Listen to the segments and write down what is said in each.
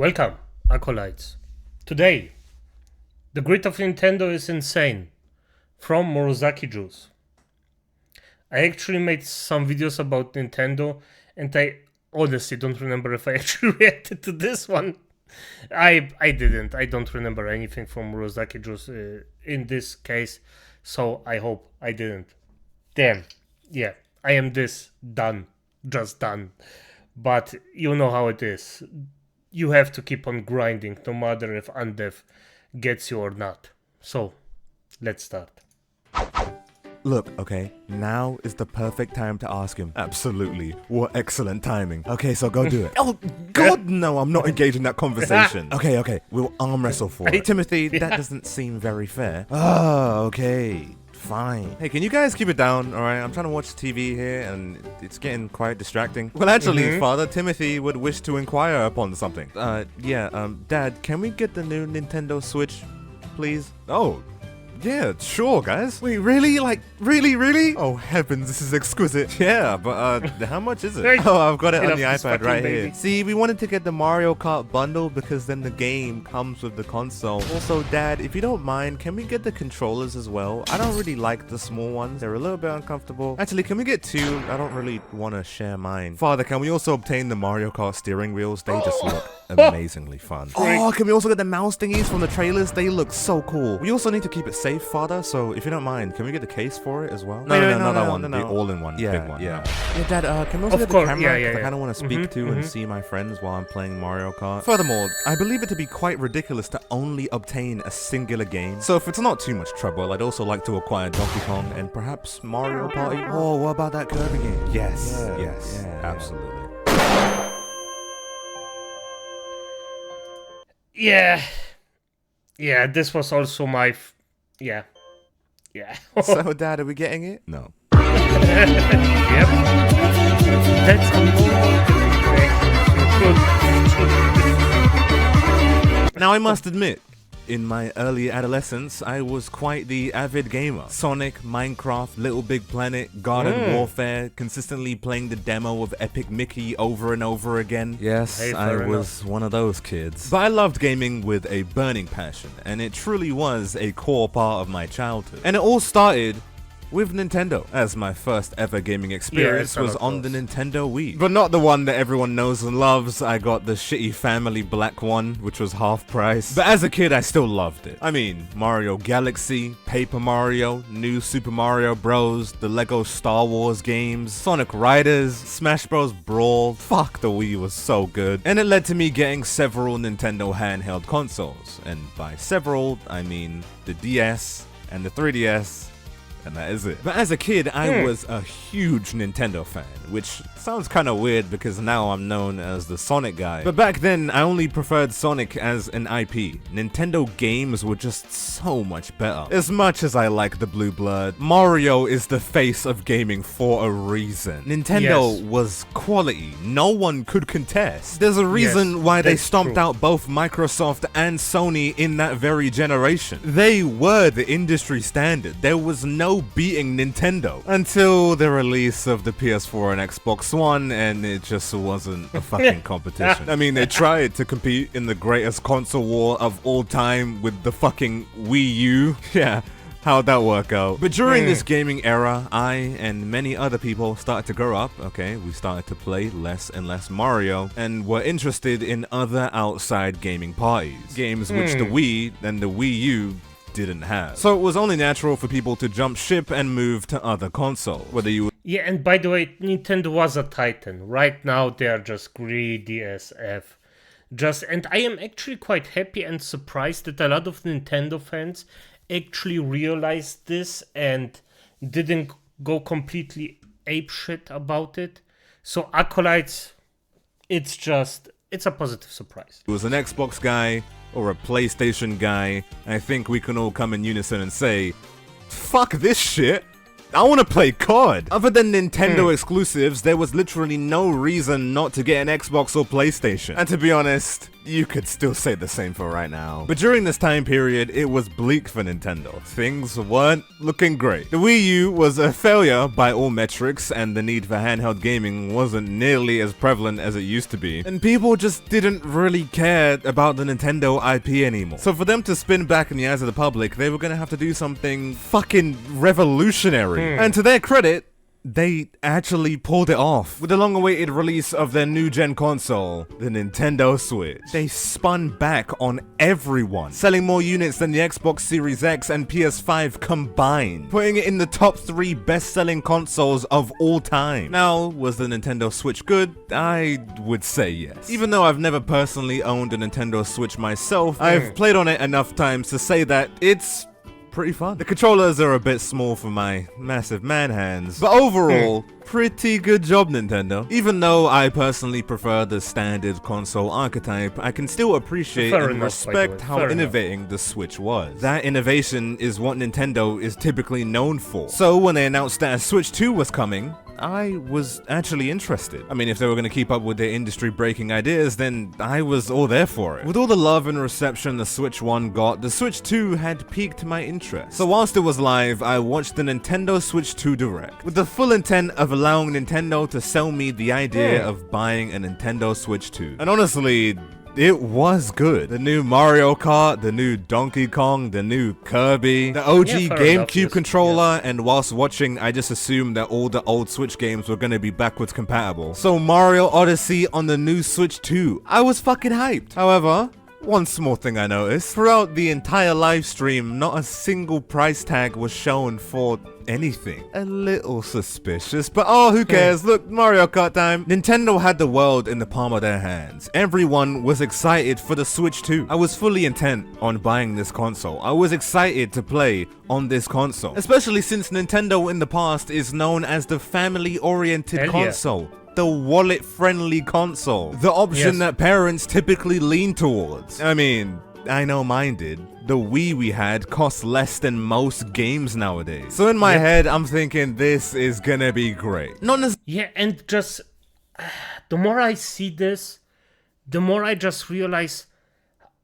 Welcome, acolytes. Today, the grid of Nintendo is insane. From Morozaki Juice. I actually made some videos about Nintendo, and I honestly don't remember if I actually reacted to this one. I didn't. I don't remember anything from Morozaki Juice in this case, so I hope I didn't. Damn. Yeah, I am this done. Just done. But you know how it is. You have to keep on grinding, no matter if Undev gets you or not. So, let's start. Look, okay, now is the perfect time to ask him. Absolutely. What excellent timing. Okay, so go do it. Oh, God, no, I'm not engaging that conversation. Okay, we'll arm wrestle for it. Hey, Timothy, that doesn't seem very fair. Oh, okay. Fine. Hey, can you guys keep it down, alright? I'm trying to watch TV here, and it's getting quite distracting. Well, actually, Father Timothy would wish to inquire upon something. Dad, can we get the new Nintendo Switch, please? Oh, yeah, sure, guys. Wait, really? Like, really? Oh, heavens, this is exquisite. Yeah, but, how much is it? Oh, I've got it on the iPad right here. See, we wanted to get the Mario Kart bundle because then the game comes with the console. Also, Dad, if you don't mind, can we get the controllers as well? I don't really like the small ones. They're a little bit uncomfortable. Actually, can we get two? I don't really want to share mine. Father, can we also obtain the Mario Kart steering wheels? They just look amazingly fun. Oh, can we also get the mouse thingies from the trailers? They look so cool. We also need to keep it safe, Father, so if you don't mind, can we get the case for it as well? No, not that one. The all-in-one, big one. Yeah, Dad, can we also get the camera? Because I kind of want to speak to and see my friends while I'm playing Mario Kart. Furthermore, I believe it to be quite ridiculous to only obtain a singular game. So if it's not too much trouble, I'd also like to acquire Donkey Kong and perhaps Mario Party. Oh, what about that Kirby game? Yes, absolutely. Yeah, this was also my... Yeah. So, Dad, are we getting it? No. Yep. That's a normal. Now, I must admit, in my early adolescence, I was quite the avid gamer. Sonic, Minecraft, Little Big Planet, Garden Warfare, consistently playing the demo of Epic Mickey over and over again. Yes, Hey, I was one of those kids. But I loved gaming with a burning passion, and it truly was a core part of my childhood. And it all started with Nintendo, as my first ever gaming experience was on the Nintendo Wii. But not the one that everyone knows and loves. I got the shitty family black one, which was half price. But as a kid, I still loved it. I mean, Mario Galaxy, Paper Mario, New Super Mario Bros, the Lego Star Wars games, Sonic Riders, Smash Bros Brawl. Fuck, the Wii was so good. And it led to me getting several Nintendo handheld consoles. And by several, I mean the DS and the 3DS. And that is it. But as a kid, I was a huge Nintendo fan, which sounds kind of weird because now I'm known as the Sonic guy. But back then, I only preferred Sonic as an IP. Nintendo games were just so much better. As much as I like the Blue Blood, Mario is the face of gaming for a reason. Nintendo was quality. No one could contest. There's a reason why they stomped out both Microsoft and Sony in that very generation. They were the industry standard. There was no beating Nintendo until the release of the PS4 and Xbox One, and it just wasn't a fucking competition. I mean, they tried to compete in the greatest console war of all time with the fucking Wii U. Yeah, how'd that work out? But during this gaming era, I and many other people started to grow up, okay? We started to play less and less Mario, and were interested in other outside gaming parties. Games which the Wii and the Wii U didn't have. So it was only natural for people to jump ship and move to other consoles. Whether you... Yeah, and by the way, Nintendo was a titan. Right now, they are just greedy as F. And I am actually quite happy and surprised that a lot of Nintendo fans actually realized this and didn't go completely apeshit about it. So, acolytes, it's a positive surprise. It was an Xbox guy or a PlayStation guy. I think we can all come in unison and say, fuck this shit. I want to play COD. Other than Nintendo exclusives, there was literally no reason not to get an Xbox or PlayStation. And to be honest, you could still say the same for right now. But during this time period, it was bleak for Nintendo. Things weren't looking great. The Wii U was a failure by all metrics, and the need for handheld gaming wasn't nearly as prevalent as it used to be. And people just didn't really care about the Nintendo IP anymore. So for them to spin back in the eyes of the public, they were gonna have to do something fucking revolutionary. And to their credit, they actually pulled it off with the long-awaited release of their new-gen console, the Nintendo Switch. They spun back on everyone, selling more units than the Xbox Series X and PS5 combined, putting it in the top 3 best-selling consoles of all time. Now, was the Nintendo Switch good? I would say yes. Even though I've never personally owned a Nintendo Switch myself, I've played on it enough times to say that it's pretty fun. The controllers are a bit small for my massive man hands, but overall, pretty good job, Nintendo. Even though I personally prefer the standard console archetype, I can still appreciate and respect how innovating the Switch was. That innovation is what Nintendo is typically known for. So when they announced that a Switch 2 was coming, I was actually interested. I mean, if they were going to keep up with their industry-breaking ideas, then I was all there for it. With all the love and reception the Switch 1 got, the Switch 2 had piqued my interest. So whilst it was live, I watched the Nintendo Switch 2 Direct, with the full intent of allowing Nintendo to sell me the idea of buying a Nintendo Switch 2. And honestly, it was good. The new Mario Kart, the new Donkey Kong, the new Kirby, the OG GameCube controller, and whilst watching, I just assumed that all the old Switch games were gonna be backwards compatible. So Mario Odyssey on the new Switch 2. I was fucking hyped. However, one small thing I noticed, throughout the entire live stream, not a single price tag was shown for anything. A little suspicious, but oh, who cares? Look, Mario Kart time. Nintendo had the world in the palm of their hands. Everyone was excited for the Switch 2. I was fully intent on buying this console. I was excited to play on this console, especially since Nintendo in the past is known as the family-oriented console. The wallet-friendly console. The option that parents typically lean towards. I mean, I know mine did. The Wii we had costs less than most games nowadays. So in my head, I'm thinking this is gonna be great. Not necessarily. Yeah, and just the more I see this, the more I just realize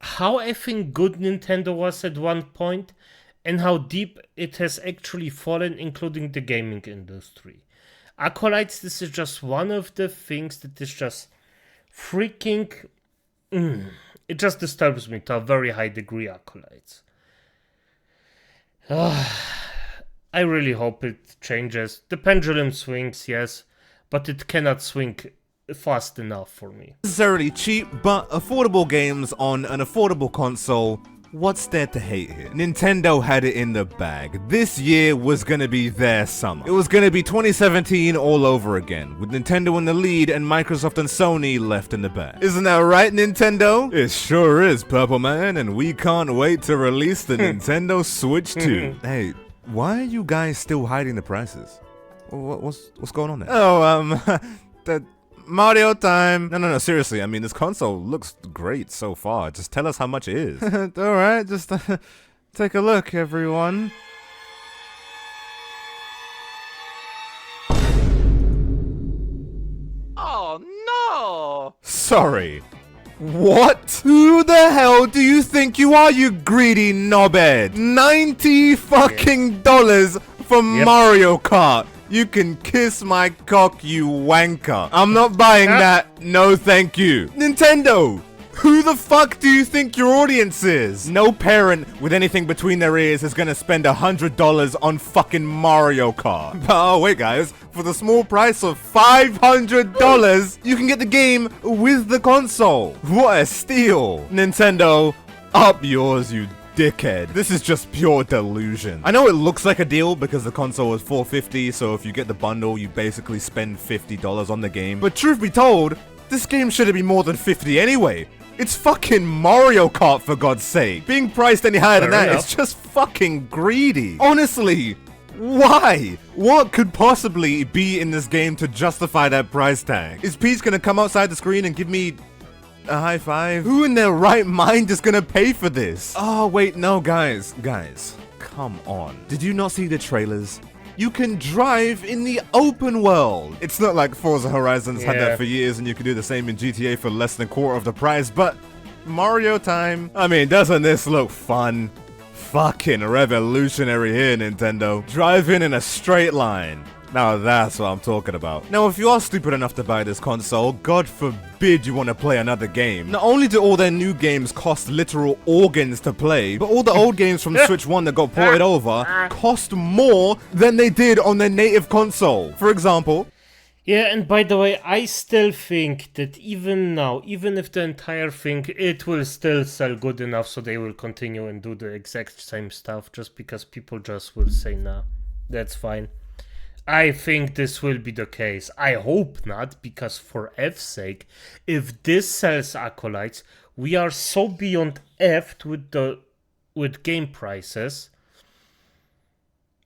how effing good Nintendo was at one point and how deep it has actually fallen, including the gaming industry. Acolytes, this is just one of the things that is just freaking... it just disturbs me to a very high degree, Acolytes. I really hope it changes. The pendulum swings, yes, but it cannot swing fast enough for me. Necessarily cheap, but affordable games on an affordable console. What's there to hate here? Nintendo had it in the bag. This year was gonna be their summer. It was gonna be 2017 all over again, with Nintendo in the lead and Microsoft and Sony left in the back. Isn't that right, Nintendo? It sure is, Purple Man, and we can't wait to release the Nintendo Switch 2. Hey, why are you guys still hiding the prices? What's going on there? Oh, the Mario time. No, seriously. I mean, this console looks great so far. Just tell us how much it is. Alright, just take a look, everyone. Oh, no! Sorry. What? Who the hell do you think you are, you greedy knobhead? $90 fucking dollars for Mario Kart. You can kiss my cock, you wanker. I'm not buying that. No, thank you. Nintendo, who the fuck do you think your audience is? No parent with anything between their ears is gonna spend $100 on fucking Mario Kart. But oh wait guys, for the small price of $500, you can get the game with the console. What a steal. Nintendo, up yours, you dickhead. This is just pure delusion. I know it looks like a deal because the console is $450, so if you get the bundle, you basically spend $50 on the game. But truth be told, this game shouldn't be more than $50 anyway. It's fucking Mario Kart, for God's sake. Being priced any higher than that is just fucking greedy. Honestly, why? What could possibly be in this game to justify that price tag? Is Peach gonna come outside the screen and give me a high five? Who in their right mind is gonna pay for this? Oh wait, no guys, come on. Did you not see the trailers? You can drive in the open world. It's not like Forza Horizon's had that for years and you can do the same in GTA for less than a quarter of the price, but Mario time. I mean, doesn't this look fun? Fucking revolutionary here, Nintendo. Driving in a straight line. Now that's what I'm talking about. Now, if you are stupid enough to buy this console, God forbid you want to play another game. Not only do all their new games cost literal organs to play, but all the old games from Switch 1 that got ported over cost more than they did on their native console. For example... Yeah, and by the way, I still think that even now, even if the entire thing, it will still sell good enough so they will continue and do the exact same stuff just because people just will say, nah, that's fine. I think this will be the case. I hope not, because for F's sake, if this sells Acolytes, we are so beyond effed with game prices.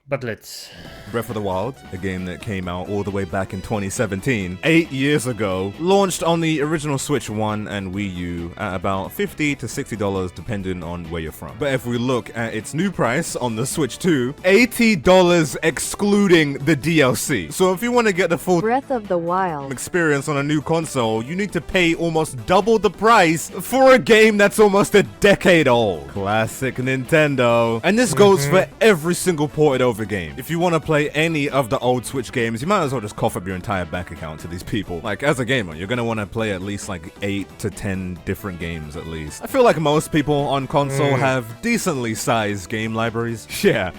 But let's... Breath of the Wild, a game that came out all the way back in 2017, 8 years ago, launched on the original Switch 1 and Wii U at about $50 to $60 depending on where you're from. But if we look at its new price on the Switch 2, $80 excluding the DLC. So if you want to get the full Breath of the Wild experience on a new console, you need to pay almost double the price for a game that's almost a decade old. Classic Nintendo. And this goes for every single ported over game. If you want to play any of the old Switch games, you might as well just cough up your entire bank account to these people. Like, as a gamer, you're gonna want to play at least like 8 to 10 different games at least. I feel like most people on console have decently sized game libraries. Yeah,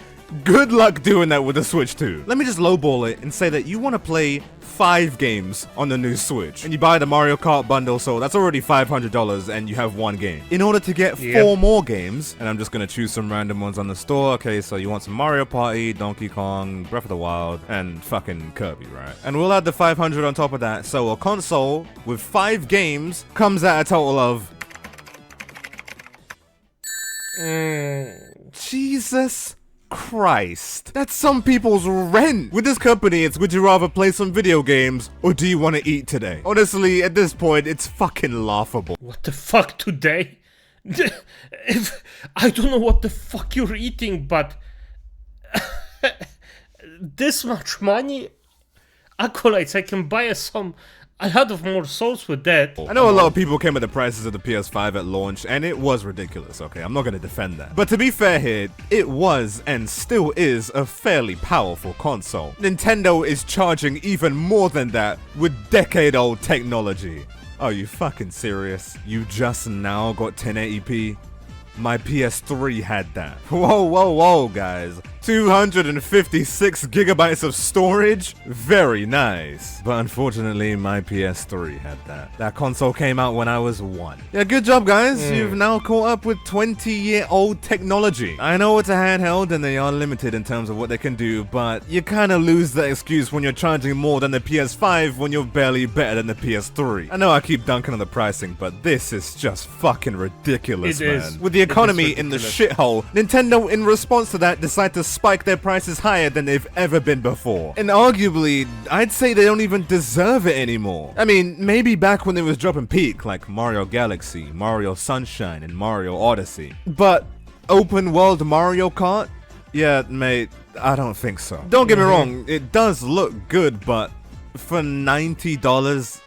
good luck doing that with the Switch 2. Let me just lowball it and say that you want to play 5 games on the new Switch, and you buy the Mario Kart bundle, so that's already $500 and you have 1 game. In order to get 4 more games, and I'm just gonna choose some random ones on the store. Okay, so you want some Mario Party, Donkey Kong, Breath of the Wild, and fucking Kirby, right? And we'll add the 500 on top of that, so a console with 5 games comes at a total of... Jesus Christ. That's some people's rent. With this company, it's would you rather play some video games or do you want to eat today? Honestly, at this point, it's fucking laughable. What the fuck today? If I don't know what the fuck you're eating, but this much money? Acolytes, I can buy a lot of more souls with that. I know a lot of people came at the prices of the PS5 at launch, and it was ridiculous, okay? I'm not gonna defend that. But to be fair here, it was, and still is, a fairly powerful console. Nintendo is charging even more than that with decade-old technology. Are you fucking serious? You just now got 1080p? My PS3 had that. Whoa, whoa, whoa, guys. 256 gigabytes of storage? Very nice. But unfortunately, my PS3 had that. That console came out when I was 1. Yeah, good job, guys. You've now caught up with 20-year-old technology. I know it's a handheld and they are limited in terms of what they can do, but you kind of lose that excuse when you're charging more than the PS5 when you're barely better than the PS3. I know I keep dunking on the pricing, but this is just fucking ridiculous, man. With the economy in the shithole, Nintendo, in response to that, decided to spike their prices higher than they've ever been before. And arguably, I'd say they don't even deserve it anymore. I mean, maybe back when they was dropping peak, like Mario Galaxy, Mario Sunshine, and Mario Odyssey. But open world Mario Kart? Yeah, mate, I don't think so. Don't get me wrong, it does look good, but for $90,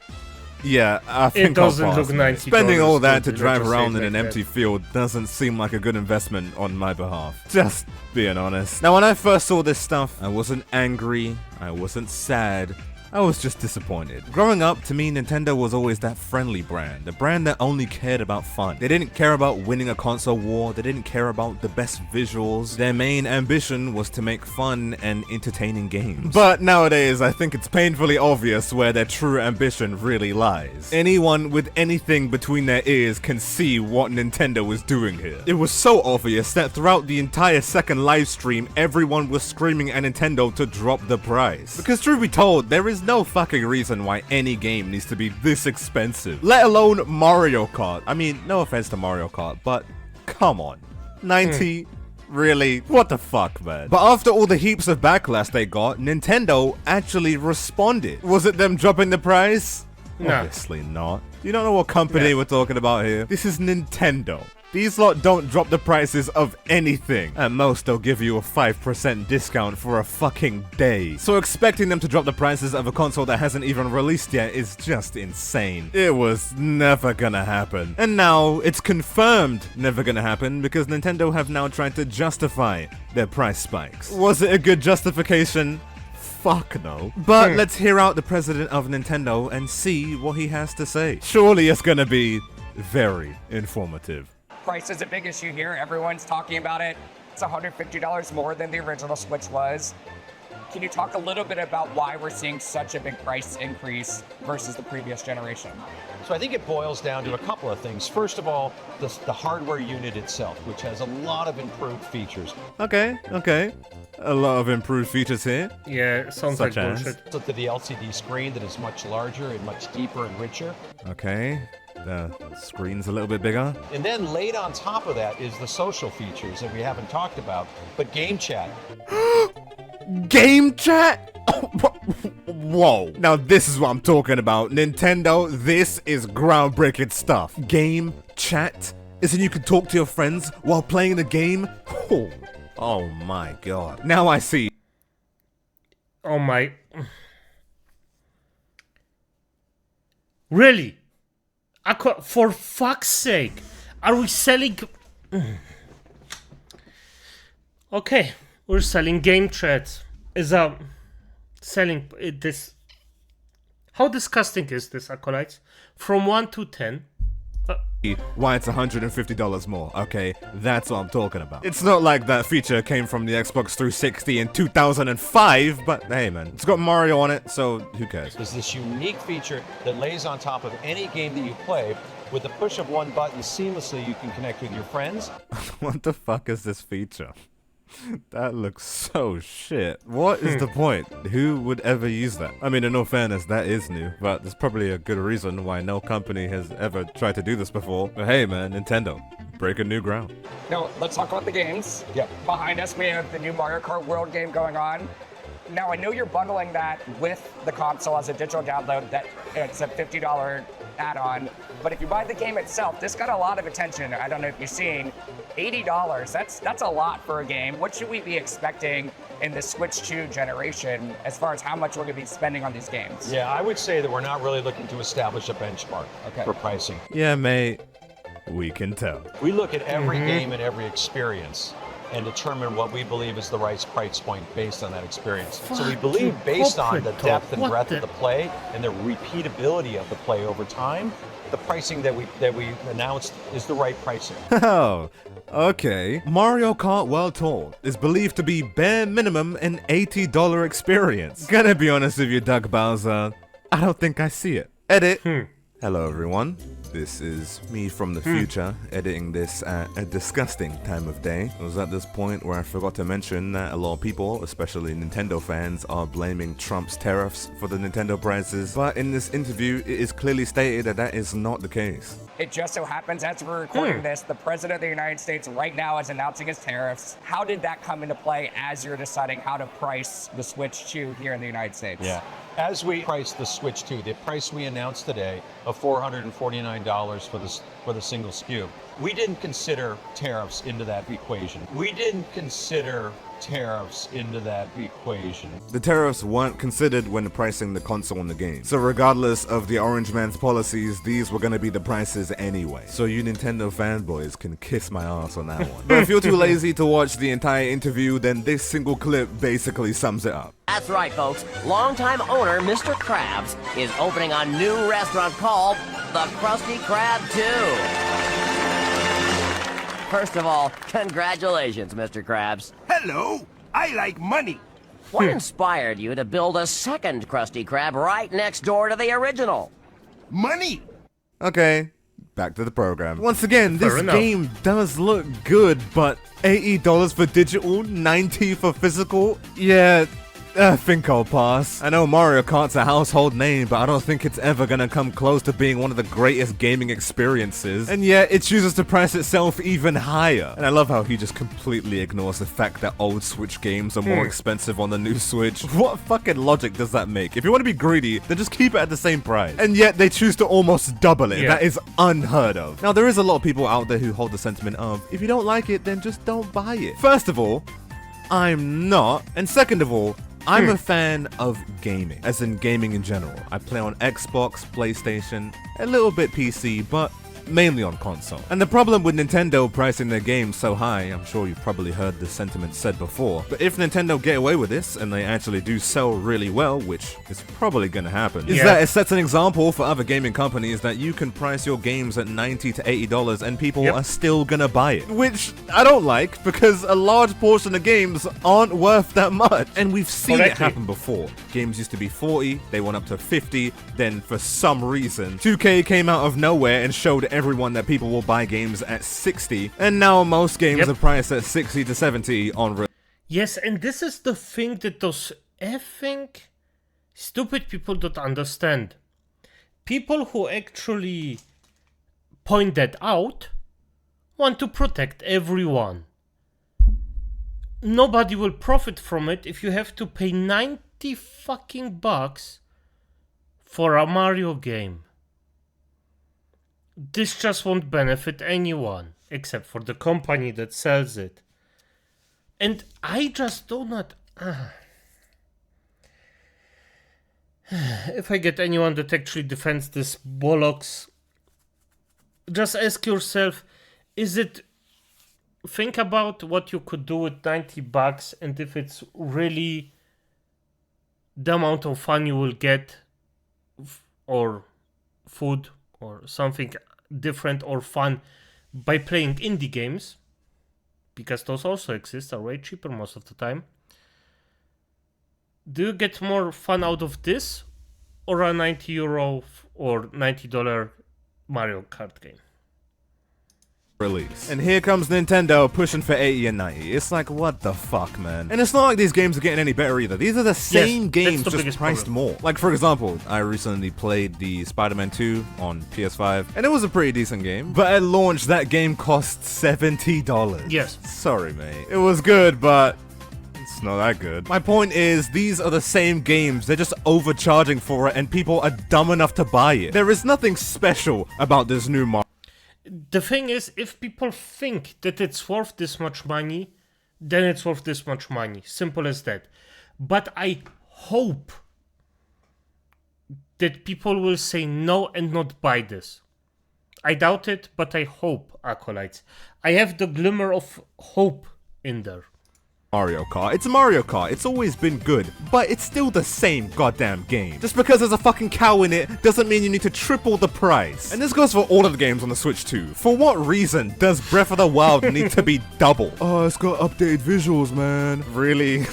yeah, I think it doesn't look $90. Spending all that to drive around in an empty field doesn't seem like a good investment on my behalf. Just being honest. Now, when I first saw this stuff, I wasn't angry, I wasn't sad, I was just disappointed. Growing up, to me, Nintendo was always that friendly brand, a brand that only cared about fun. They didn't care about winning a console war, they didn't care about the best visuals. Their main ambition was to make fun and entertaining games. But nowadays, I think it's painfully obvious where their true ambition really lies. Anyone with anything between their ears can see what Nintendo was doing here. It was so obvious that throughout the entire second live stream, everyone was screaming at Nintendo to drop the price. Because truth be told, there is no fucking reason why any game needs to be this expensive, let alone Mario Kart. I mean, no offense to Mario Kart, but come on, 90? Really? What the fuck, man? But after all the heaps of backlash they got, Nintendo actually responded. Was it them dropping the price? No. Obviously not. You don't know what company we're talking about here. This is Nintendo. These lot don't drop the prices of anything. At most, they'll give you a 5% discount for a fucking day. So expecting them to drop the prices of a console that hasn't even released yet is just insane. It was never gonna happen. And now, it's confirmed never gonna happen because Nintendo have now tried to justify their price spikes. Was it a good justification? Fuck no. But let's hear out the president of Nintendo and see what he has to say. Surely it's gonna be very informative. Price is a big issue here. Everyone's talking about it. It's $150 more than the original Switch was. Can you talk a little bit about why we're seeing such a big price increase versus the previous generation? So I think it boils down to a couple of things. First of all, the hardware unit itself, which has a lot of improved features. Okay. A lot of improved features here. Yeah, sounds like Such as? bullshit. To the LCD screen that is much larger and much deeper and richer. Okay. The screen's a little bit bigger. And then laid on top of that is the social features that we haven't talked about, but game chat. Game chat? Whoa. Now this is what I'm talking about. Nintendo, this is groundbreaking stuff. Game chat? Isn't you can talk to your friends while playing the game? Oh my god. Now I see. Oh my. Really? For fuck's sake. Are we selling... Okay. We're selling game chat. Selling this... How disgusting is this, Acolytes? From 1 to 10. Why it's $150 more, okay? That's what I'm talking about. It's not like that feature came from the Xbox 360 in 2005, but hey man, it's got Mario on it, so who cares? There's this unique feature that lays on top of any game that you play. With the push of one button, seamlessly you can connect with your friends. What the fuck is this feature? That looks so shit. What is the point? Who would ever use that? I mean, in all fairness, that is new, but there's probably a good reason why no company has ever tried to do this before. But hey man, Nintendo, breaking new ground. Now, let's talk about the games. Yep. Behind us, we have the new Mario Kart World game going on. Now, I know you're bundling that with the console as a digital download. That it's a $50 add-on. But if you buy the game itself, this got a lot of attention. I don't know if you've seen. $80, that's a lot for a game. What should we be expecting in the Switch 2 generation as far as how much we're going to be spending on these games? Yeah, I would say that we're not really looking to establish a benchmark for pricing. Yeah, mate, we can tell. We look at every game and every experience and determine what we believe is the right price point based on that experience. So we believe based on the depth and breadth of the play and the repeatability of the play over time, the pricing that we announced is the right pricing. Oh, okay. Mario Kart World Tour is believed to be bare minimum an $80 experience. Gonna be honest with you, Doug Bowser, I don't think I see it. Edit. Hello everyone. This is me from the future, editing this at a disgusting time of day. It was at this point where I forgot to mention that a lot of people, especially Nintendo fans, are blaming Trump's tariffs for the Nintendo prices. But in this interview, it is clearly stated that that is not the case. It just so happens, as we're recording this, the President of the United States right now is announcing his tariffs. How did that come into play as you're deciding how to price the Switch 2 here in the United States? Yeah. As we price the Switch 2, the price we announced today of $449 for the single SKU, we didn't consider tariffs into that equation. The tariffs weren't considered when pricing the console in the game. So regardless of the Orange Man's policies, these were gonna be the prices anyway. So you Nintendo fanboys can kiss my ass on that one. But if you're too lazy to watch the entire interview, then this single clip basically sums it up. That's right, folks. Longtime owner Mr. Krabs is opening a new restaurant called the Krusty Krab 2. First of all, congratulations, Mr. Krabs. Hello, I like money. What inspired you to build a second Krusty Krab right next door to the original? Money. Okay, back to the program. Once again, this Fair enough. game does look good, but $80 for digital, $90 for physical? Yeah, I think I'll pass. I know Mario Kart's a household name, but I don't think it's ever gonna come close to being one of the greatest gaming experiences. And yet, it chooses to price itself even higher. And I love how he just completely ignores the fact that old Switch games are more expensive on the new Switch. What fucking logic does that make? If you want to be greedy, then just keep it at the same price. And yet, they choose to almost double it. That is unheard of. Now, there is a lot of people out there who hold the sentiment of, if you don't like it, then just don't buy it. First of all, I'm not. And second of all, I'm a fan of gaming, as in gaming in general. I play on Xbox, PlayStation, a little bit PC, but mainly on console. And the problem with Nintendo pricing their games so high, I'm sure you've probably heard this sentiment said before, but if Nintendo get away with this and they actually do sell really well, which is probably gonna happen, is that it sets an example for other gaming companies that you can price your games at $90 to $80 and people are still gonna buy it. Which I don't like, because a large portion of games aren't worth that much. And we've seen it happen before. Games used to be 40, they went up to 50, then for some reason, 2K came out of nowhere and showed everyone that people will buy games at 60, and now most games are priced at 60 to 70 on Yes, and this is the thing that those effing stupid people don't understand. People who actually point that out want to protect everyone. Nobody will profit from it if you have to pay 90 fucking bucks for a Mario game. This just won't benefit anyone, except for the company that sells it. And I just do not... If I get anyone that actually defends this bollocks, just ask yourself, is it... Think about what you could do with 90 bucks and if it's really the amount of fun you will get, or food, or something different or fun by playing indie games, because those also exist, are way cheaper most of the time. Do you get more fun out of this or a €90 or $90 Mario Kart game? Release. And here comes Nintendo pushing for 80 and 90. It's like, what the fuck, man? And it's not like these games are getting any better either. These are the same games, just priced more. Like, for example, I recently played the Spider-Man 2 on PS5, and it was a pretty decent game. But at launch, that game cost $70. Yes. Sorry, mate. It was good, but it's not that good. My point is, these are the same games. They're just overcharging for it, and people are dumb enough to buy it. There is nothing special about this new Mario. The thing is, if people think that it's worth this much money, then it's worth this much money. Simple as that. But I hope that people will say no and not buy this. I doubt it, but I hope, acolytes. I have the glimmer of hope in there. Mario Kart. It's Mario Kart. It's always been good, but it's still the same goddamn game. Just because there's a fucking cow in it doesn't mean you need to triple the price. And this goes for all of the games on the Switch too. For what reason does Breath of the Wild need to be double? Oh, it's got updated visuals, man. Really?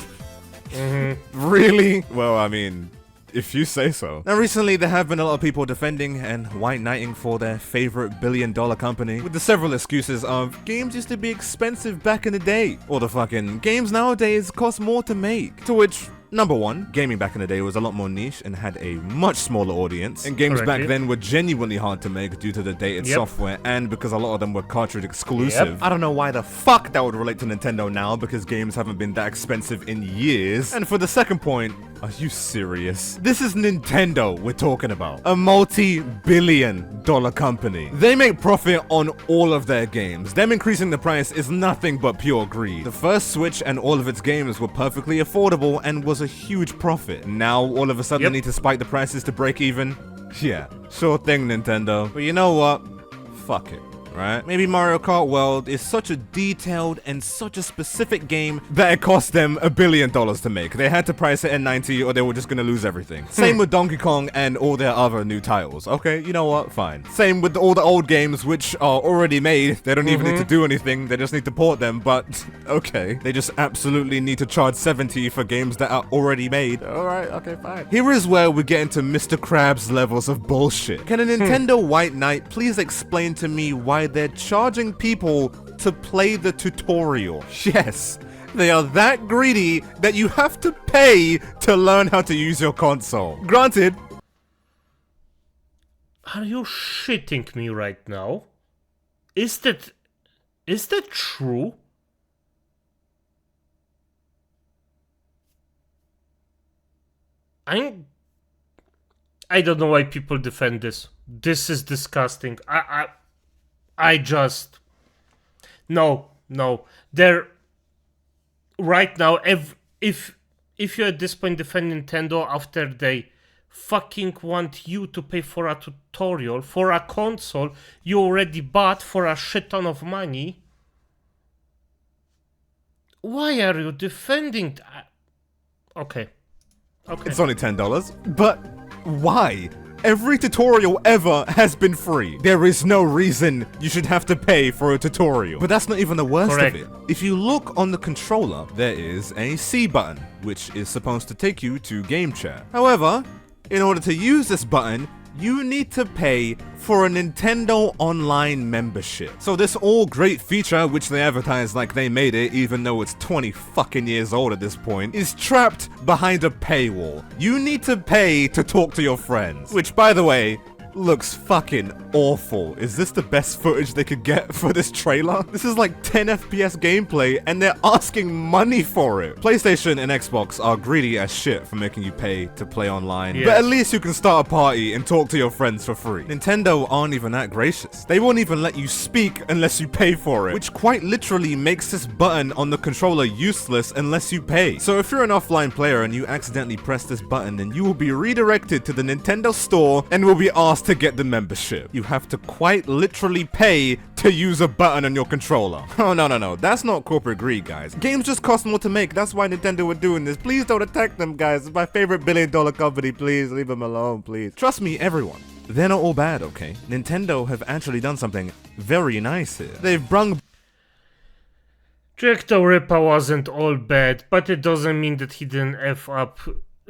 Really? Well, I mean, if you say so. Now, recently there have been a lot of people defending and white knighting for their favorite billion-dollar company, with the several excuses of games used to be expensive back in the day, or the fucking games nowadays cost more to make. To which, number one, gaming back in the day was a lot more niche and had a much smaller audience, and games back then were genuinely hard to make due to the dated software and because a lot of them were cartridge exclusive. I don't know why the fuck that would relate to Nintendo now, because games haven't been that expensive in years. And for the second point, are you serious? This is Nintendo we're talking about. A multi-billion-dollar company. They make profit on all of their games. Them increasing the price is nothing but pure greed. The first Switch and all of its games were perfectly affordable and was a huge profit. Now all of a sudden they need to spike the prices to break even? Yeah, sure thing, Nintendo. But you know what? Fuck it. Right? Maybe Mario Kart World is such a detailed and such a specific game that it cost them $1 billion to make. They had to price it at 90 or they were just gonna lose everything. Same with Donkey Kong and all their other new titles. Okay, you know what? Fine. Same with all the old games which are already made. They don't even need to do anything. They just need to port them, but okay. They just absolutely need to charge 70 for games that are already made. Alright, okay, fine. Here is where we get into Mr. Krabs levels of bullshit. Can a Nintendo White Knight please explain to me why they're charging people to play the tutorial? Yes, They are that greedy that you have to pay to learn how to use your console. Granted. Are you shitting me right now? Is that true? I don't know why people defend this. This is disgusting. I just no. They're right now. If you're at this point defending Nintendo after they fucking want you to pay for a tutorial for a console you already bought for a shit ton of money, why are you defending? Okay. It's only $10, but why? Every tutorial ever has been free. There is no reason you should have to pay for a tutorial. But that's not even the worst Correct. of it. If you look on the controller, there is a C button, which is supposed to take you to game chat. However, in order to use this button, you need to pay for a Nintendo Online membership. So this all great feature, which they advertise like they made it, even though it's 20 fucking years old at this point, is trapped behind a paywall. You need to pay to talk to your friends, which, by the way, looks fucking awful. Is this the best footage they could get for this trailer? This is like 10 FPS gameplay and they're asking money for it. PlayStation and Xbox are greedy as shit for making you pay to play online, Yes. but at least you can start a party and talk to your friends for free. Nintendo aren't even that gracious. They won't even let you speak unless you pay for it, which quite literally makes this button on the controller useless unless you pay. So if you're an offline player and you accidentally press this button, then you will be redirected to the Nintendo store and will be asked to get the membership. You have to quite literally pay to use a button on your controller. Oh, no. That's not corporate greed, guys. Games just cost more to make. That's why Nintendo are doing this. Please don't attack them, guys. It's my favorite billion-dollar company. Please leave them alone, please. Trust me, everyone. They're not all bad, okay? Nintendo have actually done something very nice here. They've brung Jack the Ripper wasn't all bad, but it doesn't mean that he didn't F up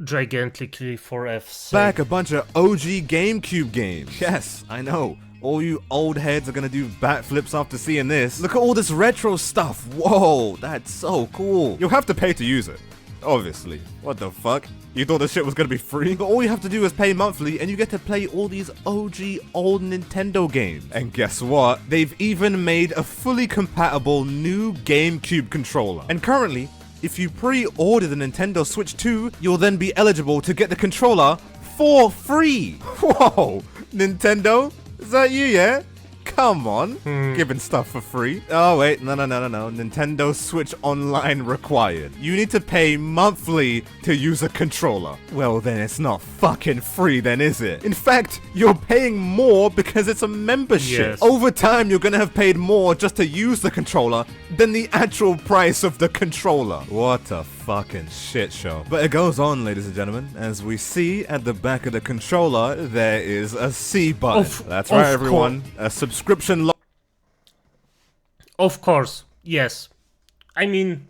gigantically for F's sake. back a bunch of OG GameCube games. Yes, I know. All you old heads are gonna do backflips after seeing this. Look at all this retro stuff. Whoa, that's so cool. You'll have to pay to use it. Obviously. What the fuck? You thought this shit was gonna be free? But all you have to do is pay monthly and you get to play all these OG old Nintendo games. And guess what? They've even made a fully compatible new GameCube controller. And currently, if you pre-order the Nintendo Switch 2, you'll then be eligible to get the controller for free. Whoa, Nintendo? Is that you, yeah? Come on, giving stuff for free. Oh wait, no. Nintendo Switch Online required. You need to pay monthly to use a controller. Well then it's not fucking free then, is it? In fact, you're paying more because it's a membership. Yes. Over time, you're gonna have paid more just to use the controller than the actual price of the controller. What a fucking shit show. But it goes on, ladies and gentlemen. As we see at the back of the controller, there is a C button. That's right, everyone. A subscription lock. Of course, yes. I mean,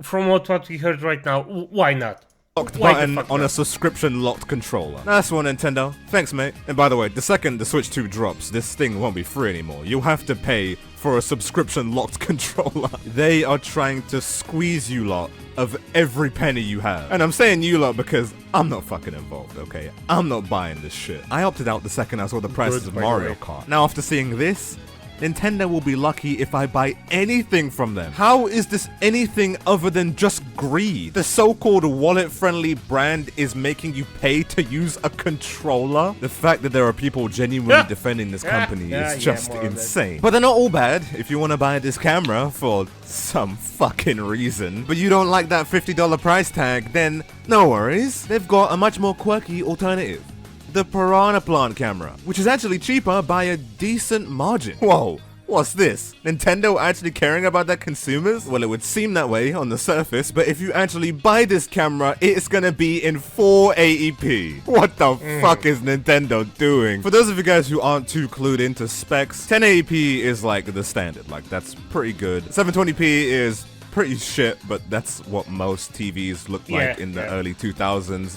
from what we heard right now, why not? Locked Why the button fuck on not? a subscription locked controller. Nice one, Nintendo. Thanks, mate. And by the way, the second the Switch 2 drops, this thing won't be free anymore. You'll have to pay for a subscription locked controller. They are trying to squeeze you lot of every penny you have. And I'm saying you lot because I'm not fucking involved, okay? I'm not buying this shit. I opted out the second I saw the prices of By the Mario way. Kart. Now, after seeing this, Nintendo will be lucky if I buy anything from them. How is this anything other than just greed? The so-called wallet-friendly brand is making you pay to use a controller? The fact that there are people genuinely defending this company is just more or less. insane. But they're not all bad. If you want to buy this camera for some fucking reason, but you don't like that $50 price tag, then no worries. They've got a much more quirky alternative. The Piranha Plant camera, which is actually cheaper by a decent margin. Whoa, what's this? Nintendo actually caring about their consumers? Well, it would seem that way on the surface, but if you actually buy this camera, it's gonna be in 480p. What the fuck is Nintendo doing? For those of you guys who aren't too clued into specs, 1080p is like the standard, like that's pretty good. 720p is pretty shit, but that's what most TVs looked like in the early 2000s.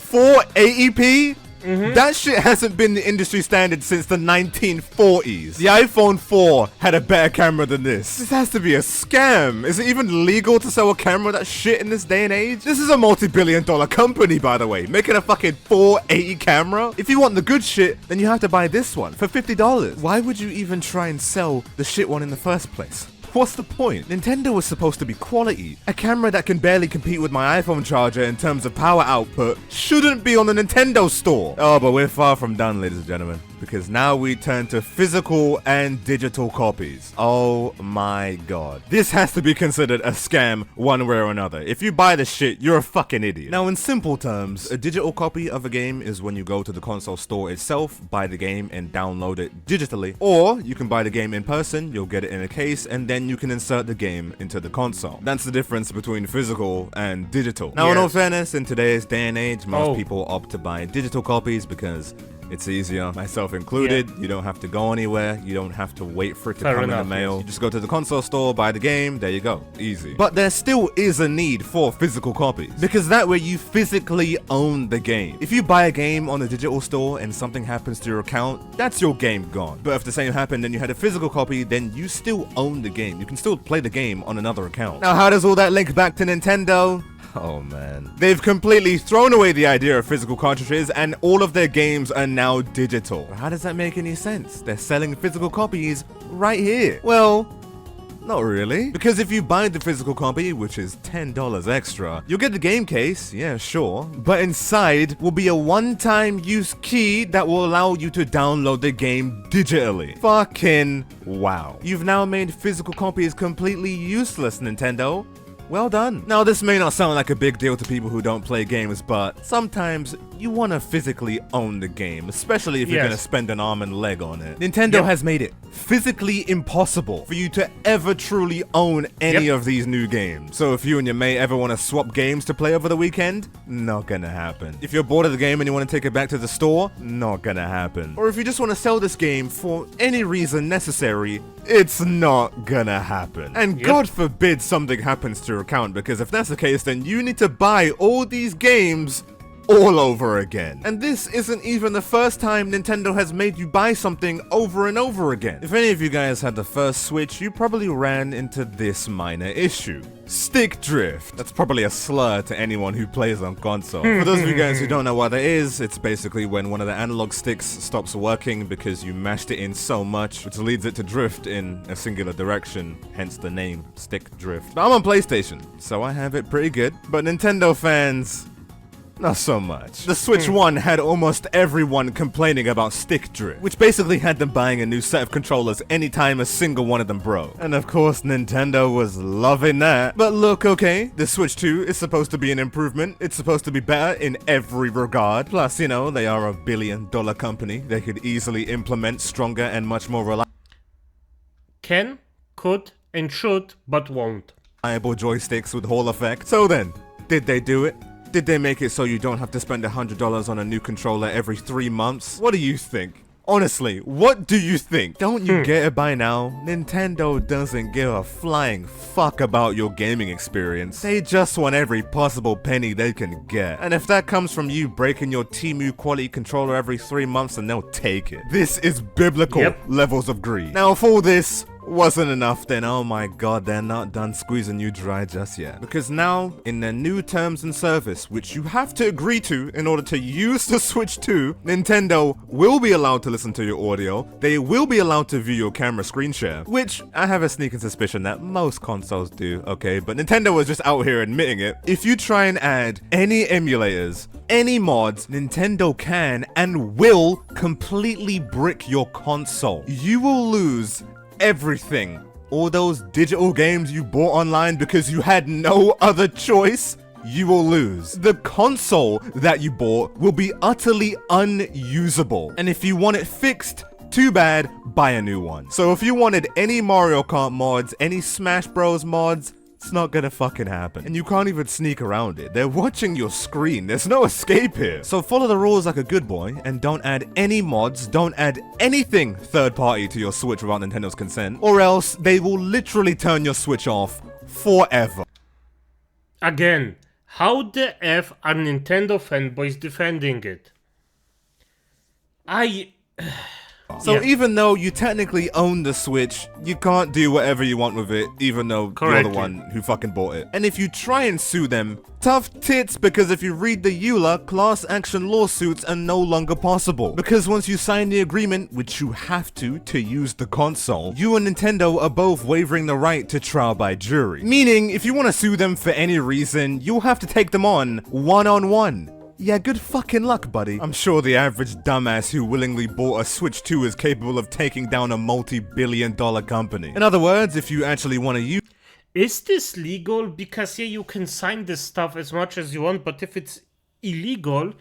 480p? That shit hasn't been the industry standard since the 1940s. The iPhone 4 had a better camera than this. This has to be a scam. Is it even legal to sell a camera that shit in this day and age? This is a multi-billion-dollar company, by the way, making a fucking 480 camera. If you want the good shit, then you have to buy this one for $50. Why would you even try and sell the shit one in the first place? What's the point? Nintendo was supposed to be quality. A camera that can barely compete with my iPhone charger in terms of power output shouldn't be on the Nintendo store. Oh, but we're far from done, ladies and gentlemen, because now we turn to physical and digital copies. Oh my god. This has to be considered a scam one way or another. If you buy this shit, you're a fucking idiot. Now, in simple terms, a digital copy of a game is when you go to the console store itself, buy the game, and download it digitally. Or you can buy the game in person, you'll get it in a case, and then you can insert the game into the console. That's the difference between physical and digital. Now, in all fairness, in today's day and age, most people opt to buy digital copies because it's easier, myself included. You don't have to go anywhere. You don't have to wait for it to come in the mail. You just go to the console store, buy the game, there you go. Easy. But there still is a need for physical copies, because that way you physically own the game. If you buy a game on a digital store and something happens to your account, that's your game gone. But if the same happened and you had a physical copy, then you still own the game. You can still play the game on another account. Now, how does all that link back to Nintendo? Oh man. They've completely thrown away the idea of physical cartridges and all of their games are now digital. How does that make any sense? They're selling physical copies right here. Well, not really. Because if you buy the physical copy, which is $10 extra, you'll get the game case, yeah, sure. But inside will be a one-time use key that will allow you to download the game digitally. Fucking wow. You've now made physical copies completely useless, Nintendo. Well done. Now, this may not sound like a big deal to people who don't play games, but sometimes you want to physically own the game, especially if you're going to spend an arm and leg on it. Nintendo has made it physically impossible for you to ever truly own any of these new games. So if you and your mate ever want to swap games to play over the weekend, not gonna happen. If you're bored of the game and you want to take it back to the store, not gonna happen. Or if you just want to sell this game for any reason necessary, it's not gonna happen. And God forbid something happens to your account, because if that's the case, then you need to buy all these games all over again. And this isn't even the first time Nintendo has made you buy something over and over again. If any of you guys had the first Switch, you probably ran into this minor issue. Stick drift. That's probably a slur to anyone who plays on console. For those of you guys who don't know what that is, it's basically when one of the analog sticks stops working because you mashed it in so much, which leads it to drift in a singular direction, hence the name, stick drift. But I'm on PlayStation, so I have it pretty good. But Nintendo fans, not so much. The Switch 1 had almost everyone complaining about stick drift, which basically had them buying a new set of controllers anytime a single one of them broke. And of course, Nintendo was loving that. But look, okay, the Switch 2 is supposed to be an improvement. It's supposed to be better in every regard. Plus, you know, they are $1 billion company. They could easily implement stronger and much more reliable Can, could, and should, but won't. joysticks with Hall effect. So then, did they do it? Did they make it so you don't have to spend $100 on a new controller every 3 months? What do you think? Honestly, what do you think? Don't you get it by now? Nintendo doesn't give a flying fuck about your gaming experience. They just want every possible penny they can get. And if that comes from you breaking your Temu quality controller every 3 months, then they'll take it. This is biblical levels of greed. Now, if all this wasn't enough, then oh my god, they're not done squeezing you dry just yet. Because now, in their new terms and service, which you have to agree to in order to use the Switch 2, Nintendo will be allowed to listen to your audio, they will be allowed to view your camera screen share, which I have a sneaking suspicion that most consoles do, okay, but Nintendo was just out here admitting it. If you try and add any emulators, any mods, Nintendo can and will completely brick your console. You will lose everything. All those digital games you bought online because you had no other choice, you will lose. The console that you bought will be utterly unusable. And if you want it fixed, too bad, buy a new one. So if you wanted any Mario Kart mods, any Smash Bros mods, it's not gonna fucking happen. And you can't even sneak around it. They're watching your screen. There's no escape here. So follow the rules like a good boy and don't add any mods, don't add anything third party to your Switch without Nintendo's consent, or else they will literally turn your Switch off forever. Again, how the F are Nintendo fanboys defending it? So Yeah. even though you technically own the Switch, you can't do whatever you want with it, even though you're Correctly. the one who fucking bought it. And if you try and sue them, tough tits, because if you read the EULA, class action lawsuits are no longer possible. Because once you sign the agreement, which you have to use the console, you and Nintendo are both waiving the right to trial by jury. Meaning, if you want to sue them for any reason, you'll have to take them on one-on-one. Yeah, good fucking luck, buddy. I'm sure the average dumbass who willingly bought a Switch 2 is capable of taking down a multi-billion-dollar company. In other words, if you actually want to use... Is this legal? Because yeah, you can sign this stuff as much as you want, but if it's illegal,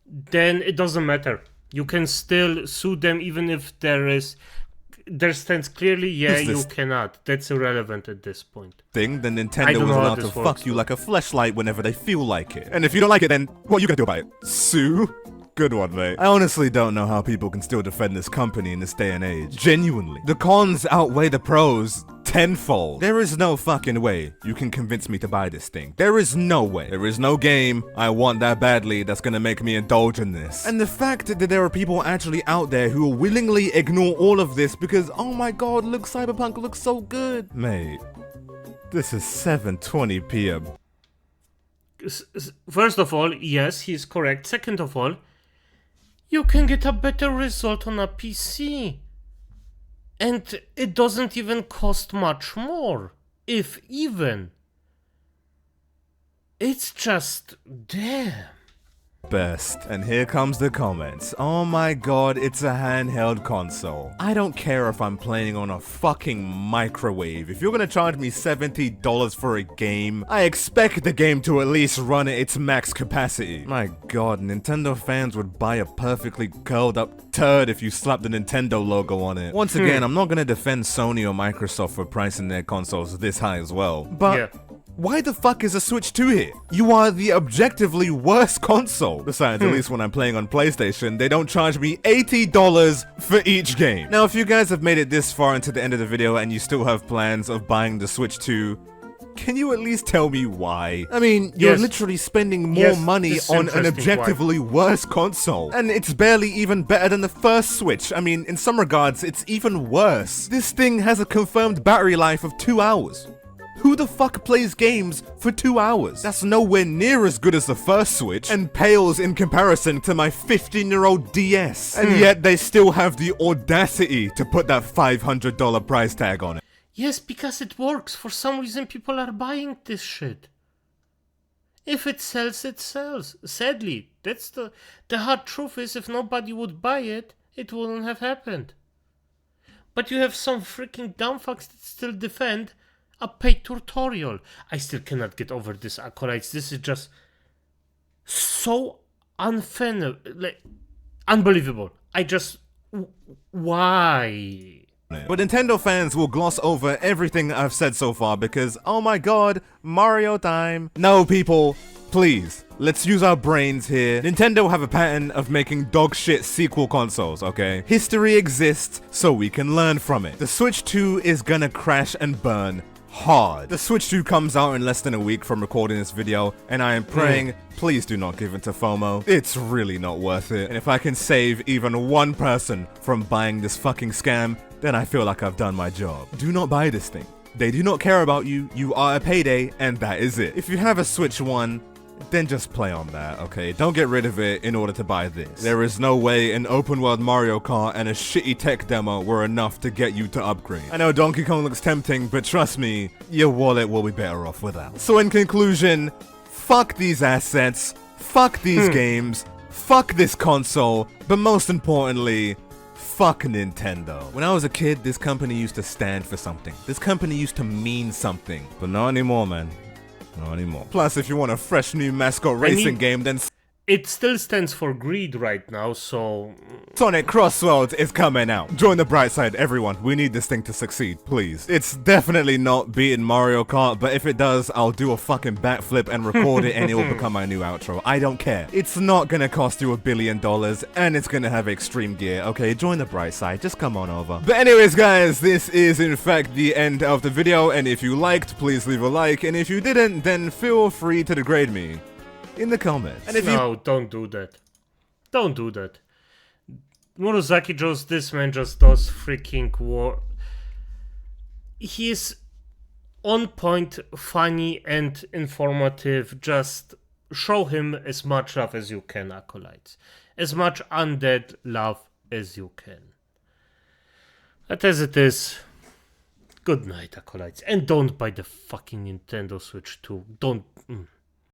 then it doesn't matter. You can still sue them even if there stands clearly, yeah, you cannot. That's irrelevant at this point. Then I Nintendo don't was know how allowed to this fuck works, you though. like a fleshlight whenever they feel like it. And if you don't like it, then what are you gonna do about it? Sue? Good one, mate. I honestly don't know how people can still defend this company in this day and age. Genuinely. The cons outweigh the pros tenfold. There is no fucking way you can convince me to buy this thing. There is no way. There is no game I want that badly that's gonna make me indulge in this. And the fact that there are people actually out there who will willingly ignore all of this because, oh my god, look, Cyberpunk looks so good. Mate, this is 7:20 p.m. First of all, yes, he's correct. Second of all, you can get a better result on a PC. And it doesn't even cost much more, if even. It's just damn. Best. And here comes the comments. Oh my god, it's a handheld console. I don't care if I'm playing on a fucking microwave. If you're gonna charge me $70 for a game, I expect the game to at least run at its max capacity. My god, Nintendo fans would buy a perfectly curled up turd if you slapped the Nintendo logo on it. Once again, I'm not gonna defend Sony or Microsoft for pricing their consoles this high as well. But Yeah. why the fuck is a Switch 2 here? You are the objectively worst console. Besides, at least when I'm playing on PlayStation, they don't charge me $80 for each game. Now, if you guys have made it this far into the end of the video and you still have plans of buying the Switch 2, can you at least tell me why? I mean, you're Yes. literally spending more Yes, money this is on an interesting objectively worse console. And it's barely even better than the first Switch. I mean, in some regards, it's even worse. This thing has a confirmed battery life of 2 hours. Who the fuck plays games for 2 hours? That's nowhere near as good as the first Switch and pales in comparison to my 15-year-old DS. And yet they still have the audacity to put that $500 price tag on it. Yes, because it works. For some reason, people are buying this shit. If it sells, it sells. Sadly, that's the hard truth is if nobody would buy it, it wouldn't have happened. But you have some freaking dumbfucks that still defend a paid tutorial. I still cannot get over this acolytes. This is just so unfair, like unbelievable. Why? But Nintendo fans will gloss over everything I've said so far because, oh my god, Mario time. No, people, please, let's use our brains here. Nintendo have a pattern of making dog shit sequel consoles, okay? History exists so we can learn from it. The Switch 2 is gonna crash and burn hard. The Switch 2 comes out in less than a week from recording this video, and I am praying, please do not give in to FOMO. It's really not worth it. And if I can save even one person from buying this fucking scam, then I feel like I've done my job. Do not buy this thing. They do not care about you. You are a payday, and that is it. If you have a Switch 1, then just play on that, okay? Don't get rid of it in order to buy this. There is no way an open world Mario Kart and a shitty tech demo were enough to get you to upgrade. I know Donkey Kong looks tempting, but trust me, your wallet will be better off without. So in conclusion, fuck these assets, fuck these games, fuck this console, but most importantly, fuck Nintendo. When I was a kid, this company used to stand for something. This company used to mean something, but not anymore, man. Not anymore. Plus, if you want a fresh new mascot racing game, then It still stands for greed right now, so Sonic Crossroads is coming out. Join the bright side, everyone. We need this thing to succeed, please. It's definitely not beating Mario Kart, but if it does, I'll do a fucking backflip and record it and it will become my new outro. I don't care. It's not gonna cost you $1 billion and it's gonna have extreme gear. Okay, join the bright side. Just come on over. But anyways, guys, this is in fact the end of the video, and if you liked, please leave a like, and if you didn't, then feel free to degrade me in the comments. And if no, don't do that. Don't do that. Murasaki Joe's, this man just does freaking war. He is on point, funny, and informative. Just show him as much love as you can, Acolytes. As much undead love as you can. But as it is, good night, Acolytes. And don't buy the fucking Nintendo Switch 2. Don't.